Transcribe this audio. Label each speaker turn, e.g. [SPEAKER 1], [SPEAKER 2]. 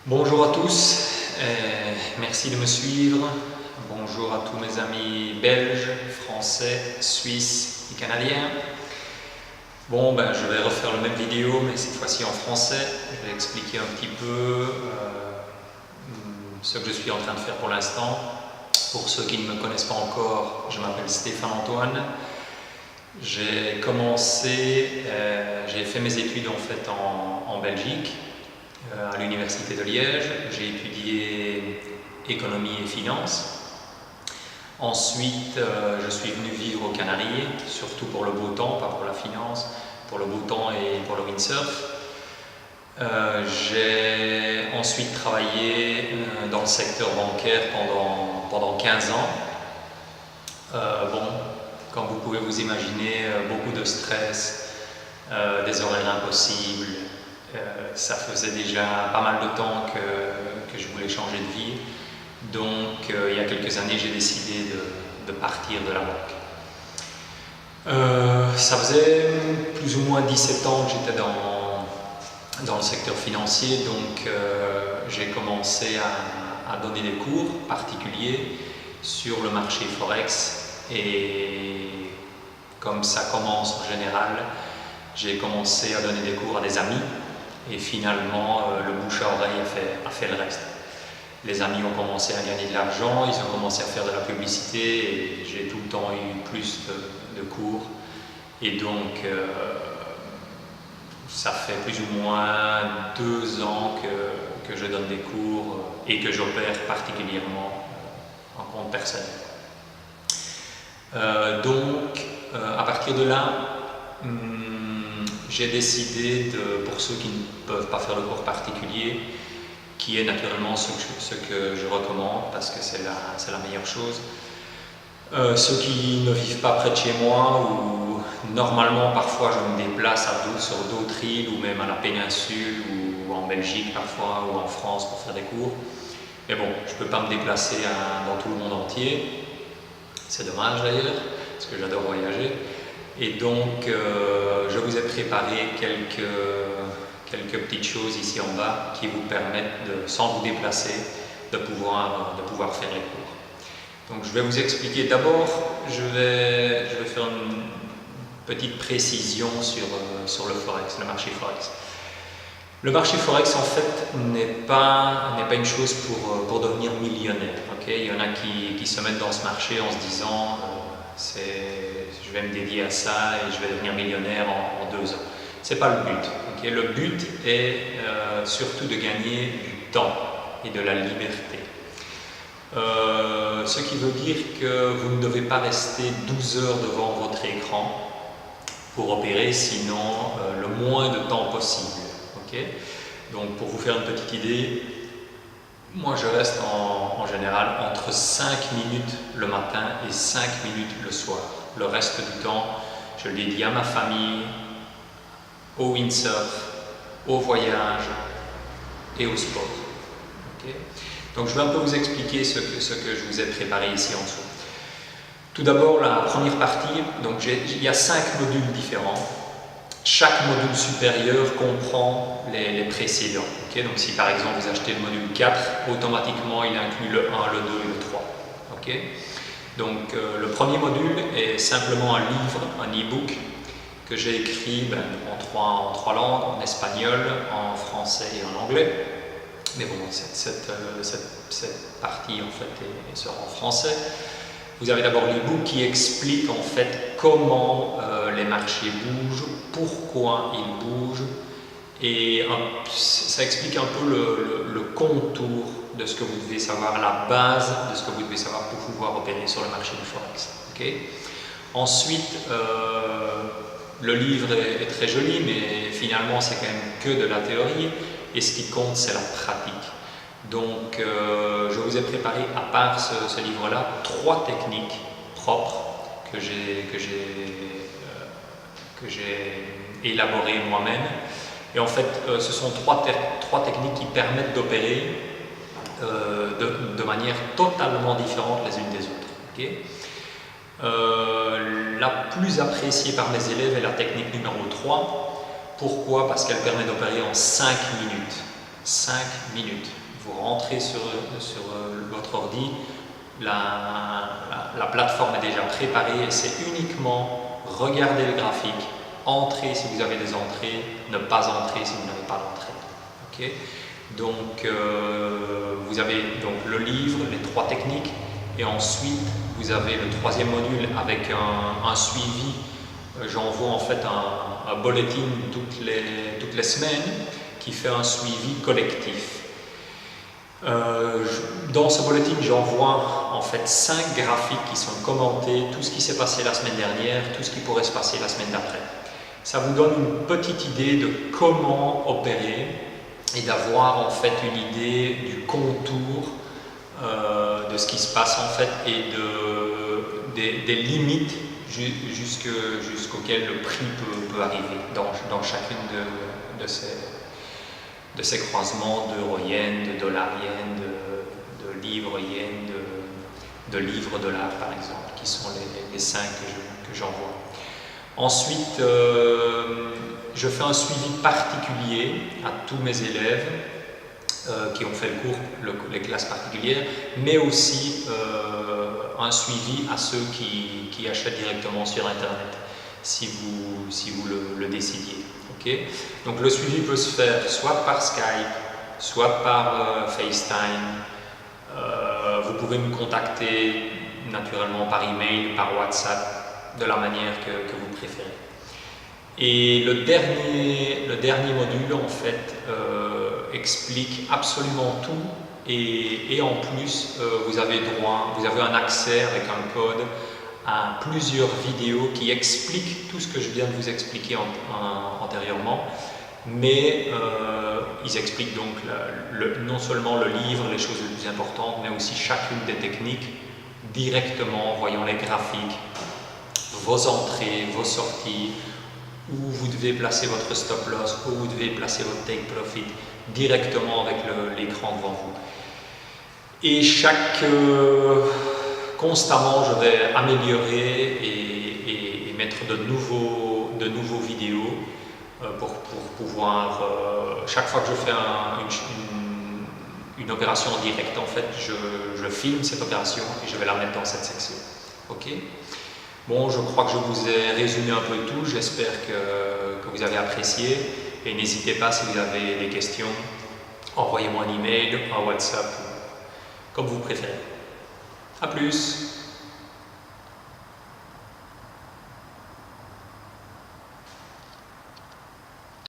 [SPEAKER 1] Bonjour à tous, merci de me suivre. Bonjour à tous mes amis belges, français, suisses et canadiens. Je vais refaire la même vidéo, mais cette fois-ci en français. Je vais expliquer un petit peu ce que je suis en train de faire pour l'instant. Pour ceux qui ne me connaissent pas encore, je m'appelle Stéphane Antoine. J'ai fait mes études en fait en Belgique, à l'université de Liège. J'ai étudié économie et finance. Ensuite, je suis venu vivre aux Canaries, surtout pour le beau temps, pas pour la finance, pour le beau temps et pour le windsurf. J'ai ensuite travaillé dans le secteur bancaire pendant 15 ans. Comme vous pouvez vous imaginer, beaucoup de stress, des horaires impossibles. Ça faisait déjà pas mal de temps que je voulais changer de vie. Donc, il y a quelques années, j'ai décidé de partir de la banque. Ça faisait plus ou moins 17 ans que j'étais dans le secteur financier, donc j'ai commencé à donner des cours particuliers sur le marché Forex. Et comme ça commence en général, j'ai commencé à donner des cours à des amis. Et finalement, le bouche à oreille a fait le reste. Les amis ont commencé à gagner de l'argent, ils ont commencé à faire de la publicité et j'ai tout le temps eu plus de cours. Et donc, ça fait plus ou moins 2 ans que je donne des cours et que j'opère particulièrement en compte personnel. À partir de là, j'ai décidé, pour ceux qui ne peuvent pas faire le cours particulier, qui est naturellement ce que je recommande parce que c'est la meilleure chose. Ceux qui ne vivent pas près de chez moi, ou normalement parfois je me déplace sur d'autres îles ou même à la péninsule ou en Belgique parfois ou en France pour faire des cours. Mais bon, je ne peux pas me déplacer dans tout le monde entier. C'est dommage d'ailleurs, parce que j'adore voyager. Et donc, je vous ai préparé quelques petites choses ici en bas qui vous permettent, sans vous déplacer, de pouvoir faire les cours. Donc, je vais vous expliquer. D'abord, je vais faire une petite précision sur le Forex, le marché Forex. Le marché Forex, en fait, n'est pas une chose pour devenir millionnaire. Okay, il y en a qui se mettent dans ce marché en se disant je vais me dédier à ça et je vais devenir millionnaire en 2 ans. Ce n'est pas le but. Okay? Le but est surtout de gagner du temps et de la liberté. Ce qui veut dire que vous ne devez pas rester 12 heures devant votre écran pour opérer, sinon le moins de temps possible. Okay? Donc pour vous faire une petite idée, moi je reste en général entre 5 minutes le matin et 5 minutes le soir. Le reste du temps, je le dédie à ma famille, au windsurf, au voyage et au sport. Okay? Donc je vais un peu vous expliquer ce que je vous ai préparé ici en dessous. Tout d'abord, la première partie, donc il y a 5 modules différents. Chaque module supérieur comprend les précédents. Okay? Donc si par exemple vous achetez le module 4, automatiquement il inclut le 1, le 2 et le 3. Okay? Donc le premier module est simplement un livre, un e-book que j'ai écrit en trois langues, en espagnol, en français et en anglais. Mais bon, cette partie en fait sera en français. Vous avez d'abord l'e-book qui explique en fait comment les marchés bougent, pourquoi ils bougent, et ça explique un peu le contour de ce que vous devez savoir, la base de ce que vous devez savoir pour pouvoir opérer sur le marché du Forex. Okay? Ensuite, le livre est très joli, mais finalement c'est quand même que de la théorie, et ce qui compte c'est la pratique. Donc, je vous ai préparé, à part ce livre-là, 3 techniques propres que j'ai élaborées moi-même. Et en fait, ce sont 3 techniques qui permettent d'opérer de manière totalement différente les unes des autres. Okay? La plus appréciée par mes élèves est la technique numéro 3. Pourquoi? Parce qu'elle permet d'opérer en 5 minutes. 5 minutes. Vous rentrez sur votre ordi, la plateforme est déjà préparée et c'est uniquement regarder le graphique, entrer si vous avez des entrées, ne pas entrer si vous n'avez pas d'entrée. Okay. Donc vous avez donc le livre, les 3 techniques, et ensuite vous avez le 3e module avec un suivi. J'envoie en fait un bulletin toutes les semaines qui fait un suivi collectif. Dans ce bulletin, j'envoie en fait 5 graphiques qui sont commentés, tout ce qui s'est passé la semaine dernière, tout ce qui pourrait se passer la semaine d'après. Ça vous donne une petite idée de comment opérer et d'avoir en fait une idée du contour de ce qui se passe en fait et des limites jusqu'auxquelles le prix peut arriver dans chacune de ces croisements d'euro-yen, de dollar-yen, de livre-yen, de livre-dollar par exemple, qui sont les 5 que j'envoie. Ensuite, je fais un suivi particulier à tous mes élèves qui ont fait le cours, les classes particulières, mais aussi un suivi à ceux qui achètent directement sur Internet, si vous le décidiez. Okay. Donc le suivi peut se faire soit par Skype, soit par FaceTime. Vous pouvez me contacter naturellement par email, par WhatsApp, de la manière que vous préférez. Et le dernier module en fait explique absolument tout et en plus vous avez un accès avec un code à plusieurs vidéos qui expliquent tout ce que je viens de vous expliquer antérieurement, mais ils expliquent donc non seulement le livre, les choses les plus importantes, mais aussi chacune des techniques directement en voyant les graphiques, vos entrées, vos sorties, où vous devez placer votre stop loss, où vous devez placer votre take profit directement avec l'écran devant vous. Et constamment, je vais améliorer et mettre de nouveaux vidéos pour pouvoir, chaque fois que je fais une opération en direct, en fait, je filme cette opération et je vais la mettre dans cette section. Ok. Bon, je crois que je vous ai résumé un peu tout, j'espère que vous avez apprécié et n'hésitez pas si vous avez des questions, envoyez-moi un email, un WhatsApp, comme vous préférez. A plus!